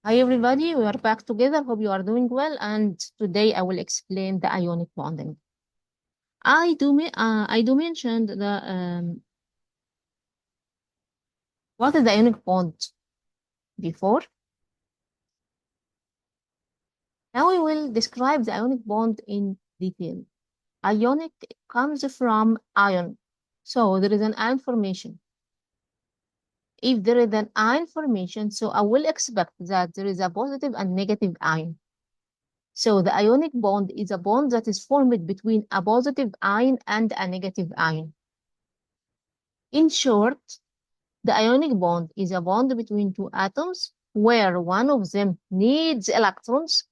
Hi everybody, we are back together. Hope you are doing well, and today I will explain the ionic bonding. I do mention what is the ionic bond before. Now we will describe the ionic bond in detail. Ionic comes from ion, so there is an ion formation. If there is an ion formation, so I will expect that there is a positive and negative ion. So the ionic bond is a bond that is formed between a positive ion and a negative ion. In short, the ionic bond is a bond between two atoms where one of them needs electrons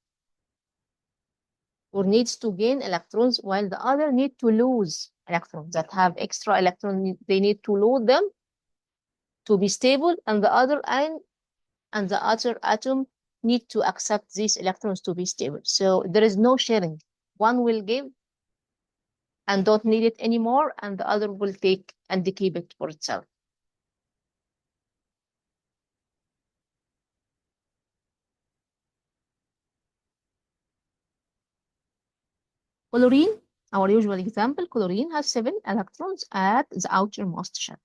or needs to gain electrons while the other need to lose electrons that have extra electrons. They need to lose them to be stable, and the other ion and the other atom need to accept these electrons to be stable. So there is no sharing. One will give and don't need it anymore, and the other will take and keep it for itself. Chlorine, our usual example, chlorine has 7 electrons at the outermost shell.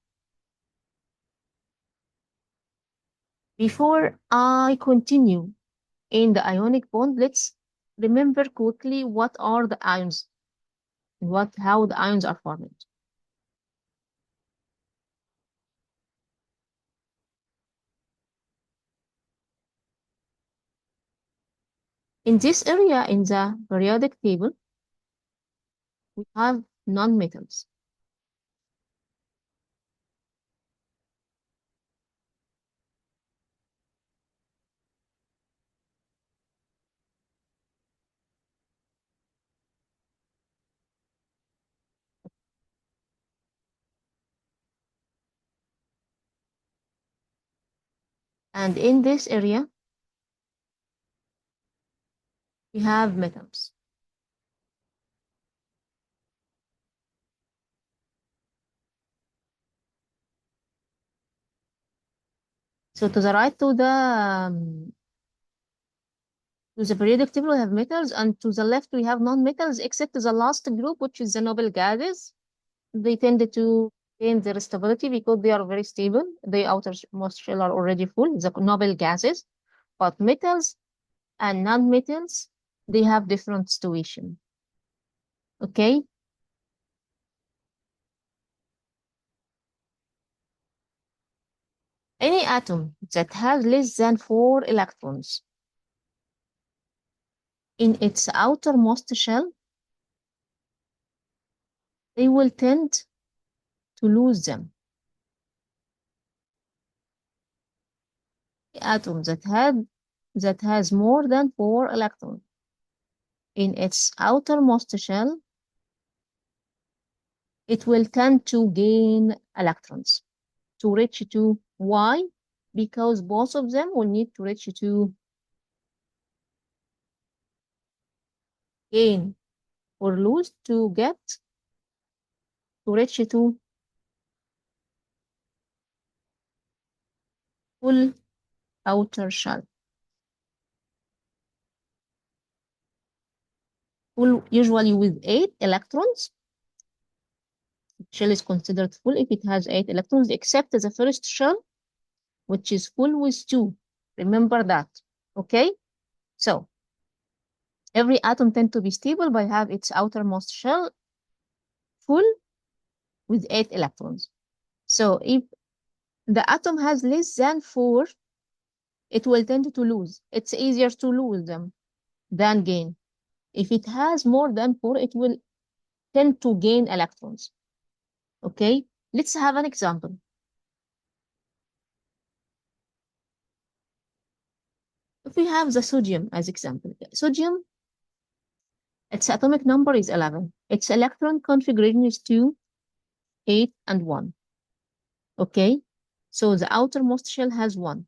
Before I continue in the ionic bond, let's remember quickly what are the ions and how the ions are formed. In this area in the periodic table, we have nonmetals. And in this area, we have metals. So to the right to the periodic table, we have metals, and to the left, we have non-metals, except the last group, which is the noble gases. They tend to gain their stability because they are very stable. The outermost shell are already full, the noble gases. But metals and non-metals, they have different situation. Okay? Any atom that has less than 4 electrons in its outermost shell, they will tend to lose them. The atom that has more than 4 electrons in its outermost shell, it will tend to gain electrons to reach to Y, because both of them will need to reach to gain or lose to get to reach to full outer shell. Full usually with 8 electrons. Shell is considered full if it has 8 electrons, except the first shell, which is full with 2. Remember that. Okay? So every atom tends to be stable by have its outermost shell full with 8 electrons. So if the atom has less than 4, it will tend to lose. It's easier to lose them than gain. If it has more than 4, it will tend to gain electrons. Okay, let's have an example. If we have the sodium as example, sodium Its atomic number is 11. Its electron configuration is 2, 8, and 1. Okay? So the outermost shell has 1.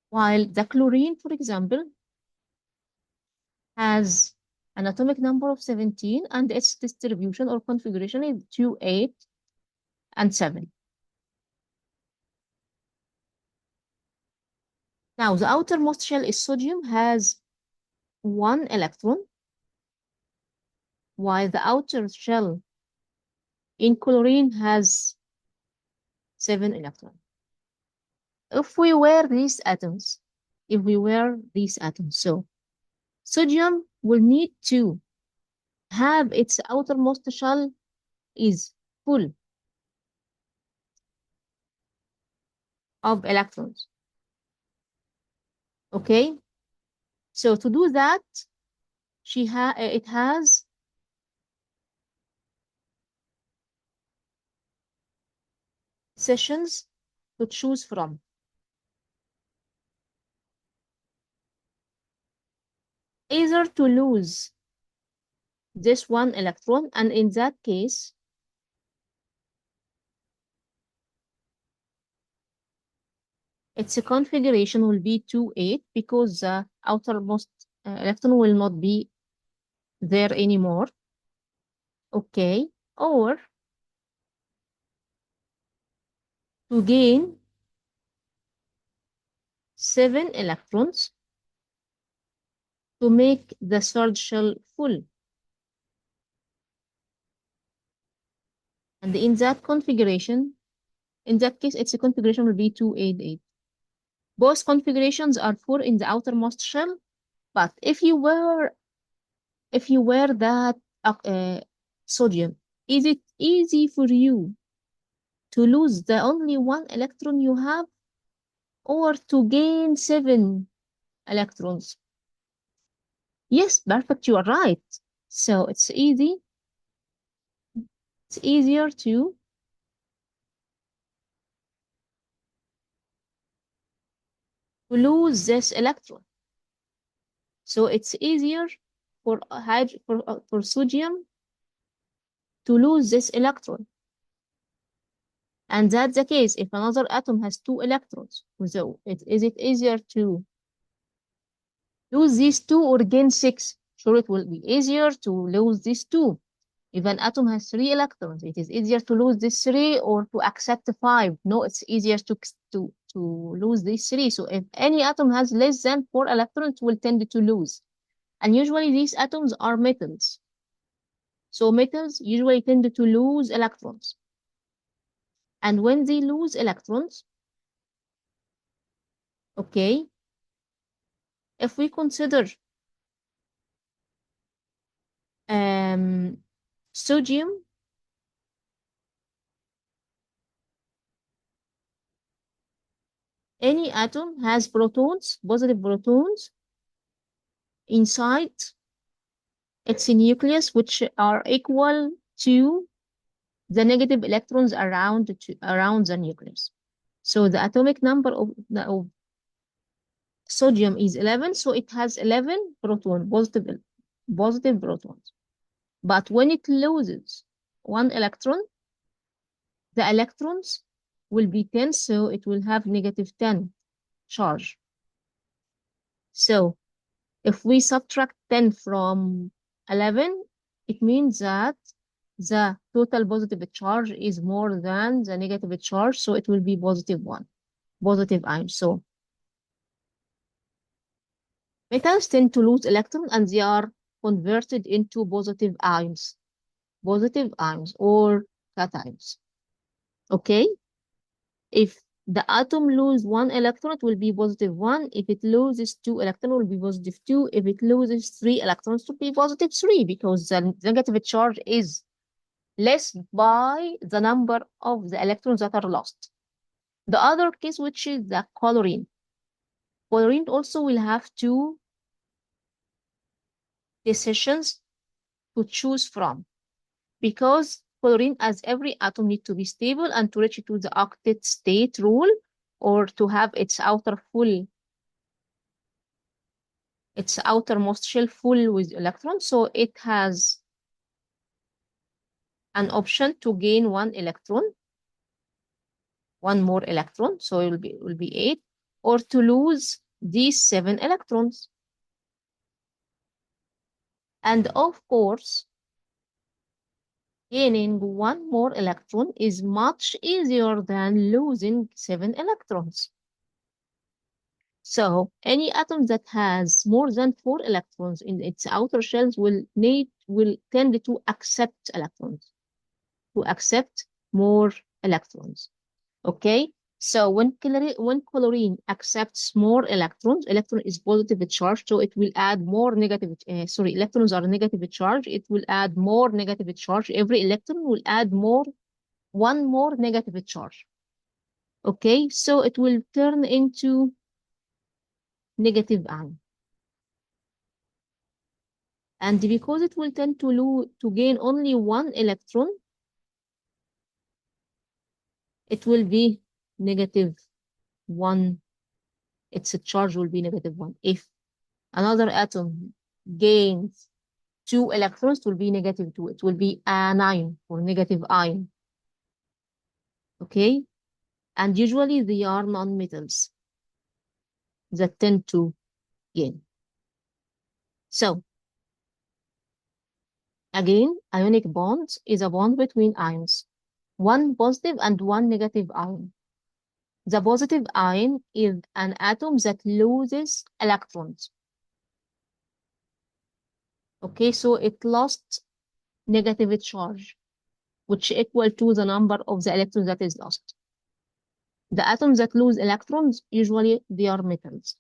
While the chlorine, for example, has an atomic number of 17 and its distribution or configuration is 2, 8, and 7. Now, the outermost shell is sodium has 1 electron, while the outer shell in chlorine has 7 electrons. If we were these atoms, so sodium will need to have its outermost shell is full of electrons. Okay, so to do that, it has sessions to choose from. Either to lose this 1 electron, and in that case, its configuration will be 2, 8 because the outermost electron will not be there anymore. Okay, or to gain 7 electrons to make the third shell full. And in that configuration, in that case, its configuration will be 288. Both configurations are 4 in the outermost shell, but if you were that sodium, is it easy for you to lose the only 1 electron you have or to gain 7 electrons? Yes, perfect, you are right. So it's easier to lose this electron. So it's easier for sodium to lose this electron. And that's the case if another atom has 2 electrons. So is it easier to lose these 2 or gain 6? Sure, it will be easier to lose these 2. If an atom has 3 electrons, it is easier to lose this 3 or to accept 5. No, it's easier to lose these 3. So if any atom has less than 4 electrons, it will tend to lose. And usually these atoms are metals. So metals usually tend to lose electrons. And when they lose electrons, okay, if we consider sodium, any atom has protons, positive protons, inside its nucleus, which are equal to the negative electrons around the nucleus. So the atomic number of sodium is 11, so it has 11 positive protons. But when it loses 1 electron, the electrons will be 10, so it will have negative 10 charge. So if we subtract 10 from 11, it means that the total positive charge is more than the negative charge, so it will be positive 1, positive ion. So metals tend to lose electrons and they are converted into positive ions or cations. Okay? If the atom loses 1 electron, it will be positive 1. If it loses 2 electrons, it will be positive 2. If it loses 3 electrons, it will be positive 3 because the negative charge is less by the number of the electrons that are lost. The other case, which is the chlorine. Chlorine also will have 2 decisions to choose from because chlorine, as every atom, needs to be stable and to reach to the octet state rule or to have its outer full its outermost shell full with electrons, so it has an option to gain one more electron, so it will be 8, or to lose these 7 electrons. And of course, gaining one more electron is much easier than losing 7 electrons. So any atom that has more than 4 electrons in its outer shells will tend to accept more electrons. Okay, so when chlorine accepts more electrons, electron is positive charge, so it will add more negative. Electrons are negative charge. It will add more negative charge. Every electron will add one more negative charge. Okay, so it will turn into negative ion. And because it will tend to gain only one electron, it will be -1. Its charge will be -1. If another atom gains 2 electrons, it will be -2. It will be anion or negative ion. Okay? And usually they are nonmetals that tend to gain. So, again, ionic bond is a bond between ions, one positive and one negative ion. The positive ion is an atom that loses electrons. Okay, so it lost negative charge, which equal to the number of the electrons that is lost. The atoms that lose electrons, usually they are metals.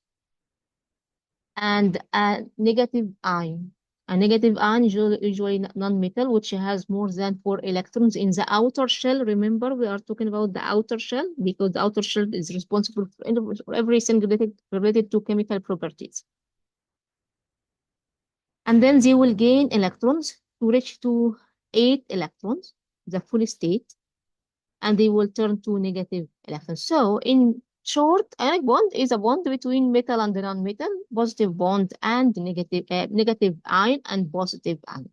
And a negative ion. A negative ion is usually non-metal, which has more than 4 electrons in the outer shell. Remember, we are talking about the outer shell because the outer shell is responsible for everything related to chemical properties. And then they will gain electrons to reach to 8 electrons, the full state, and they will turn to negative electrons. So in short, ionic bond is a bond between metal and non-metal, positive bond and negative ion and positive ion.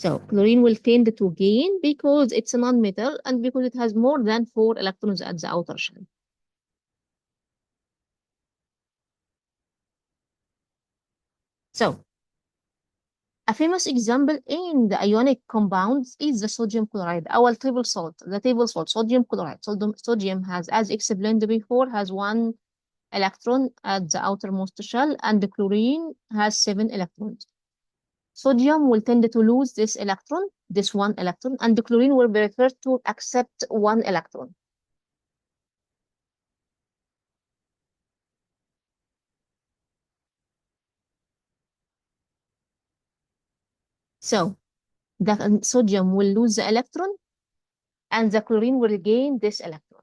So chlorine will tend to gain because it's a non-metal and because it has more than 4 electrons at the outer shell. So a famous example in the ionic compounds is the sodium chloride, our table salt, sodium chloride. Sodium has, as explained before, has 1 electron at the outermost shell, and the chlorine has 7 electrons. Sodium will tend to lose this 1 electron, and the chlorine will be referred to accept 1 electron. So the sodium will lose the electron, and the chlorine will gain this electron.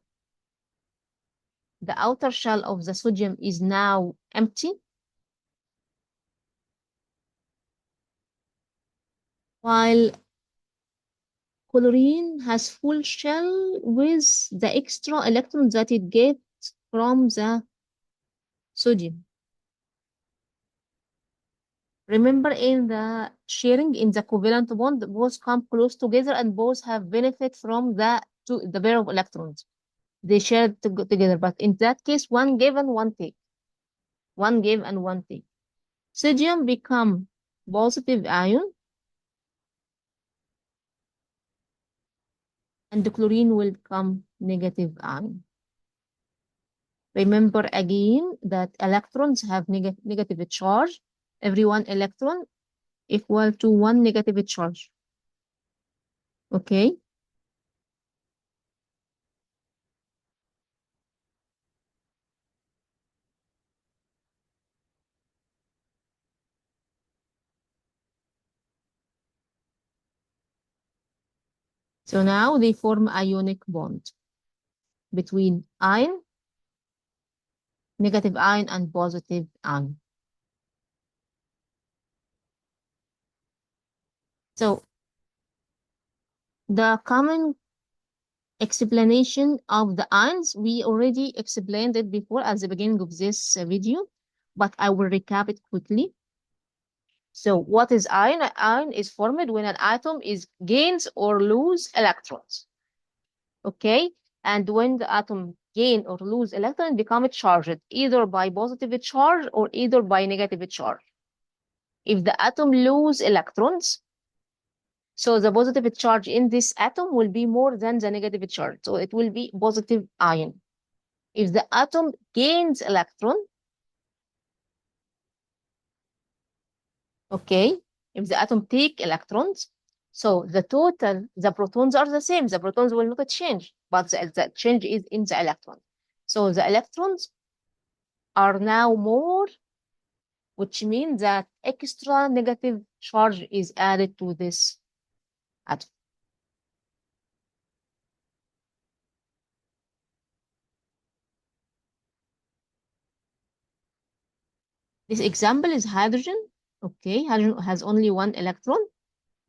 The outer shell of the sodium is now empty, while chlorine has full shell with the extra electrons that it gets from the sodium. Remember, in the sharing, in the covalent bond, both come close together and both have benefit from the pair of electrons. They share together, but in that case, one give and one take. One give and one take. Sodium become positive ion, and the chlorine will become negative ion. Remember again that electrons have negative charge. Every 1 electron equal to 1 negative charge. Okay? So now they form ionic bond between ion negative ion and positive ion. So the common explanation of the ions, we already explained it before at the beginning of this video, but I will recap it quickly. So what is ion? An ion is formed when an atom is gains or lose electrons. Okay, and when the atom gain or lose electron, become charged either by positive charge or either by negative charge. If the atom lose electrons, so the positive charge in this atom will be more than the negative charge, so it will be positive ion. If the atom gains electron, okay, if the atom take electrons, so the protons are the same. The protons will not change, but the change is in the electron. So the electrons are now more, which means that extra negative charge is added to this atom. This example is hydrogen. Okay, hydrogen has only one electron.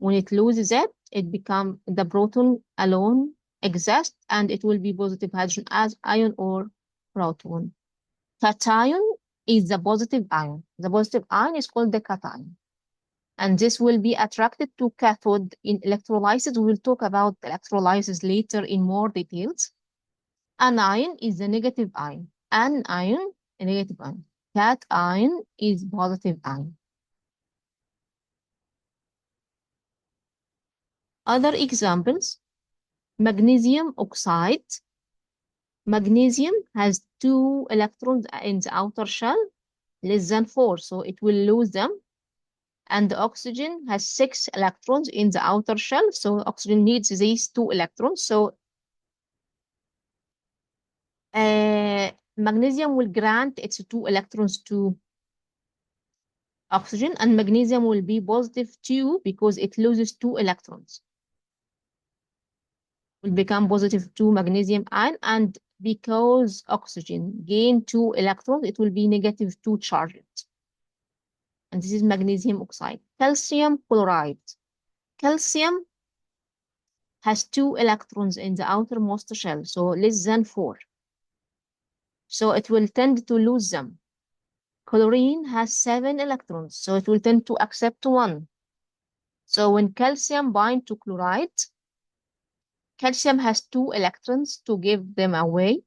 When it loses it, it becomes the proton alone exists and it will be positive hydrogen as ion or proton. Cation is the positive ion. The positive ion is called the cation. And this will be attracted to cathode in electrolysis. We will talk about electrolysis later in more details. Anion is the negative ion. Anion, a negative ion. Cation is positive ion. Other examples, magnesium oxide. Magnesium has 2 electrons in the outer shell, less than 4, so it will lose them. And the oxygen has 6 electrons in the outer shell, so oxygen needs these 2 electrons. So magnesium will grant its 2 electrons to oxygen, and magnesium will be positive 2 because it loses 2 electrons. Will become positive 2 magnesium ion, and because oxygen gain 2 electrons, it will be negative 2 charged. And this is magnesium oxide. Calcium chloride. Calcium has 2 electrons in the outermost shell, so less than 4. So it will tend to lose them. Chlorine has 7 electrons, so it will tend to accept 1. So when calcium binds to chloride, calcium has 2 electrons to give them away.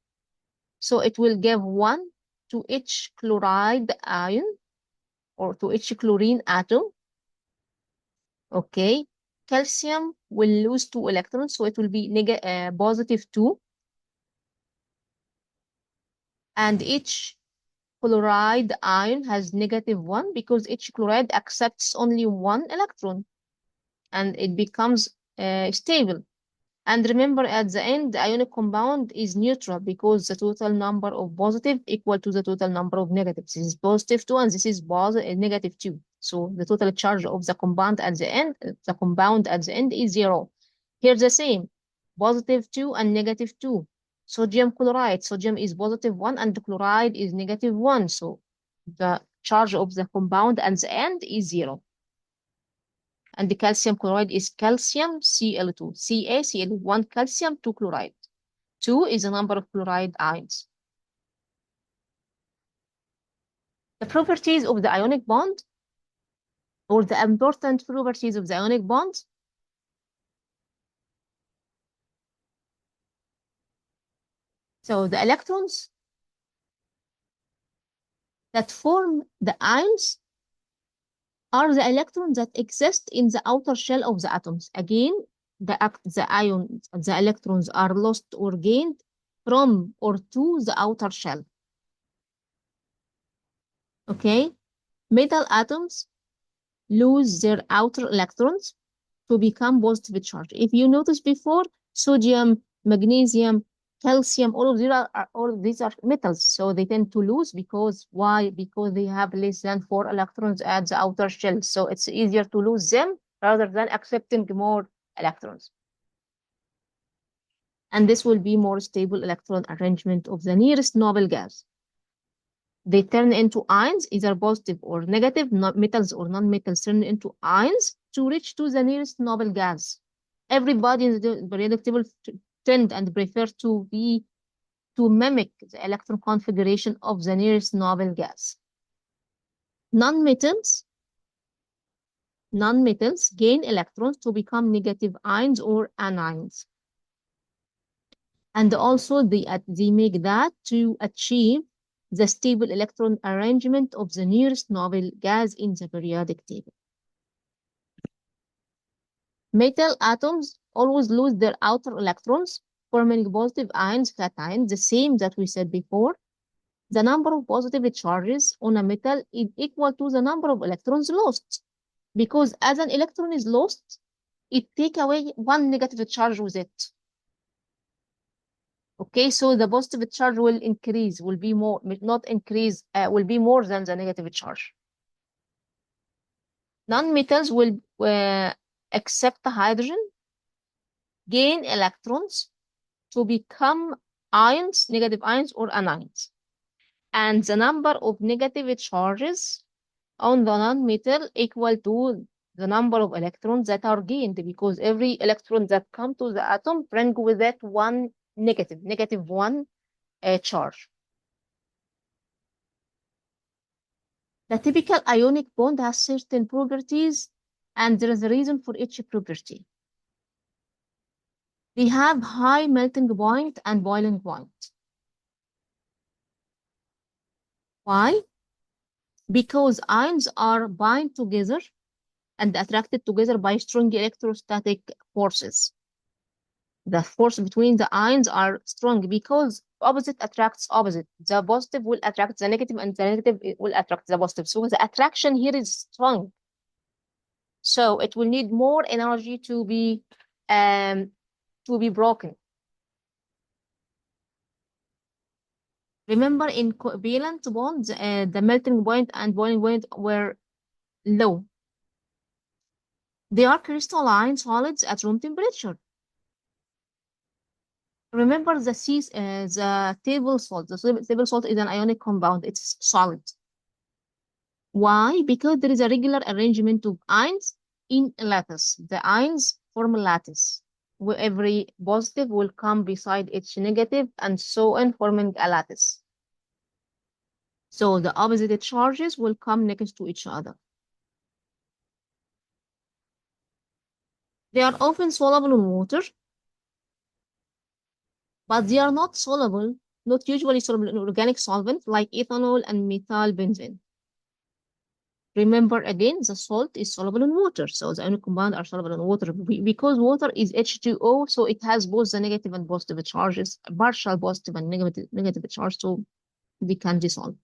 So it will give 1 to each chloride ion or to each chlorine atom. Okay, calcium will lose 2 electrons, so it will be positive 2. And each chloride ion has negative 1 because each chloride accepts only 1 electron and it becomes stable. And remember, at the end, the ionic compound is neutral because the total number of positive equal to the total number of negatives. This is positive 2 and this is negative 2. So the total charge of the compound at the end, is 0. Here the same, positive 2 and negative 2. Sodium chloride, sodium is positive 1 and the chloride is negative 1. So the charge of the compound at the end is 0. And the calcium chloride is calcium Cl2, CaCl, 1 calcium, 2 chloride. 2 is the number of chloride ions. The properties of the ionic bond, or the important properties of the ionic bonds. So the electrons that form the ions are the electrons that exist in the outer shell of the atoms. Again, the electrons are lost or gained from or to the outer shell. Okay, metal atoms lose their outer electrons to become positive charge. If you notice before, sodium, magnesium, calcium, all of these are metals, so they tend to lose because why? Because they have less than 4 electrons at the outer shell, so it's easier to lose them rather than accepting more electrons. And this will be more stable electron arrangement of the nearest noble gas. They turn into ions, either positive or negative, metals or non-metals turn into ions to reach to the nearest noble gas. Everybody in the periodic table tend and prefer to mimic the electron configuration of the nearest noble gas. Non-metals gain electrons to become negative ions or anions. And also they make that to achieve the stable electron arrangement of the nearest noble gas in the periodic table. Metal atoms always lose their outer electrons, forming positive ions, cations, the same that we said before. The number of positive charges on a metal is equal to the number of electrons lost. Because as an electron is lost, it takes away one negative charge with it. Okay, so the positive charge will increase, will be more, not increase, will be more than the negative charge. Non-metals will accept hydrogen, gain electrons to become ions, negative ions or anions. And the number of negative charges on the non-metal equal to the number of electrons that are gained, because every electron that come to the atom bring with it one negative one charge. The typical ionic bond has certain properties, and there is a reason for each property. They have high melting point and boiling point. Why? Because ions are bound together and attracted together by strong electrostatic forces. The force between the ions are strong because opposite attracts opposite. The positive will attract the negative and the negative will attract the positive. So the attraction here is strong. So it will need more energy to be broken. Remember, in covalent bonds, the melting point and boiling point were low. They are crystalline solids at room temperature. Remember the table salt. The table salt is an ionic compound. It's solid. Why? Because there is a regular arrangement of ions in a lattice. The ions form a lattice, where every positive will come beside each negative, and so on, forming a lattice. So the opposite charges will come next to each other. They are often soluble in water, but they are not usually soluble in organic solvent like ethanol and methyl benzene. Remember again, the salt is soluble in water, so the ionic compounds are soluble in water. Because water is H2O, so it has both the negative and positive charges, partial positive and negative charge, so they can dissolve.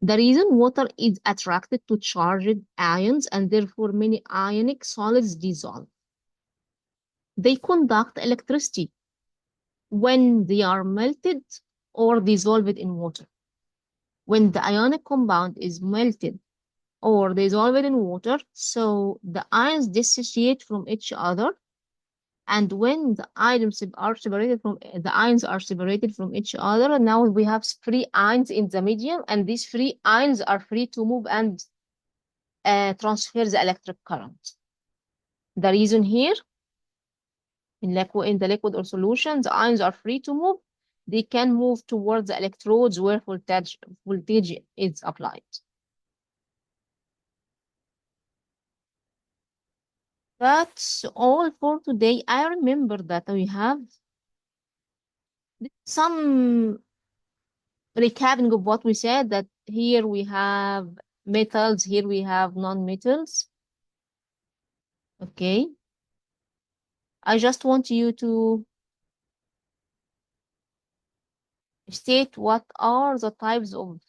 The reason water is attracted to charged ions and therefore many ionic solids dissolve. They conduct electricity when they are melted or dissolved in water. When the ionic compound is melted or dissolved in water, so the ions dissociate from each other, and when the ions are separated from each other, now we have free ions in the medium, and these free ions are free to move and transfer the electric current. The reason here, in the liquid or solution, the ions are free to move. They can move towards the electrodes where voltage is applied. That's all for today. I remember that we have some recapping of what we said, that here we have metals, here we have non-metals. Okay. I just want you to state what are the types of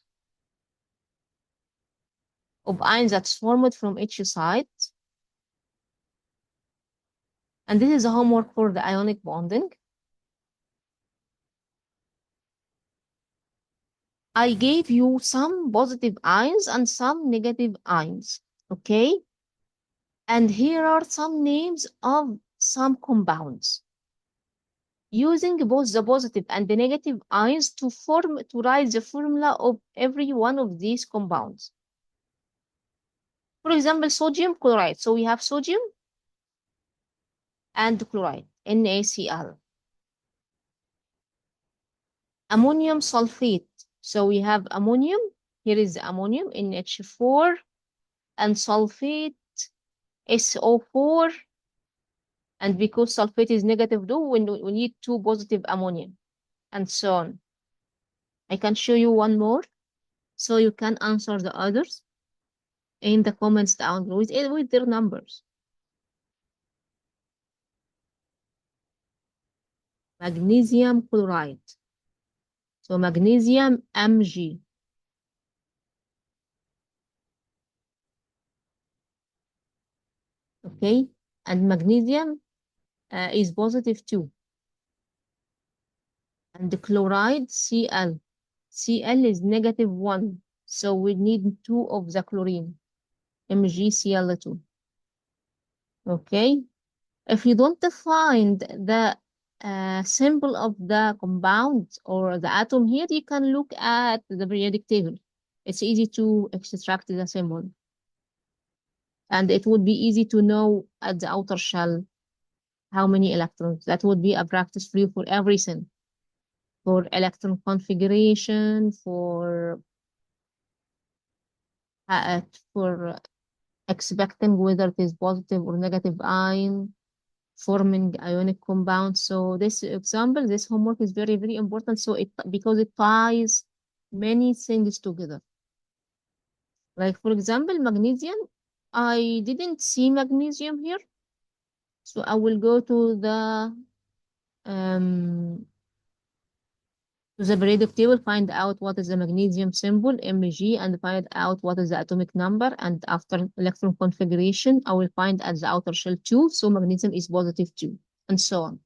ions that's formed from each side. And this is a homework for the ionic bonding. I gave you some positive ions and some negative ions, okay? And here are some names of some compounds. using both the positive and the negative ions to write the formula of every one of these compounds. For example, sodium chloride. So we have sodium and chloride, NaCl. Ammonium sulfate. So we have ammonium. Here is ammonium, NH4, and sulfate, SO4. And because sulfate is negative, we need two positive ammonium, and so on. I can show you one more, so you can answer the others in the comments down below with their numbers. Magnesium chloride. So magnesium Mg. Okay, and magnesium is positive 2. And the chloride Cl. Cl is negative 1. So we need 2 of the chlorine, MgCl2. Okay, if you don't find the symbol of the compound or the atom here, you can look at the periodic table. It's easy to extract the symbol. And it would be easy to know at the outer shell how many electrons. That would be a practice for you for everything. For electron configuration, uh, for expecting whether it is positive or negative ion, forming ionic compounds. So this example, this homework is very, very important. So because it ties many things together. Like for example, magnesium. I didn't see magnesium here. So I will go um, to the periodic table, find out what is the magnesium symbol, Mg, and find out what is the atomic number. And after electron configuration, I will find at the outer shell 2. So magnesium is positive 2, and so on.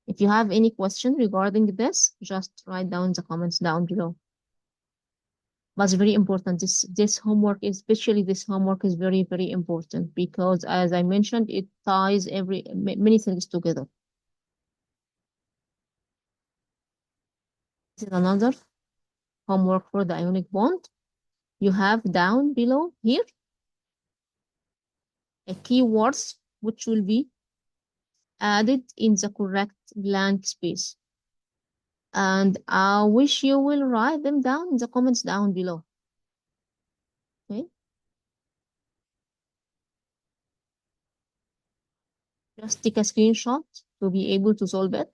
If you have any question regarding this, just write down the comments down below. But it's very important. This homework, especially this homework, is very, very important because, as I mentioned, it ties many things together. This is another homework for the ionic bond. You have down below here a keywords which will be added in the correct blank space. And I wish you will write them down in the comments down below. Okay? Just take a screenshot to be able to solve it.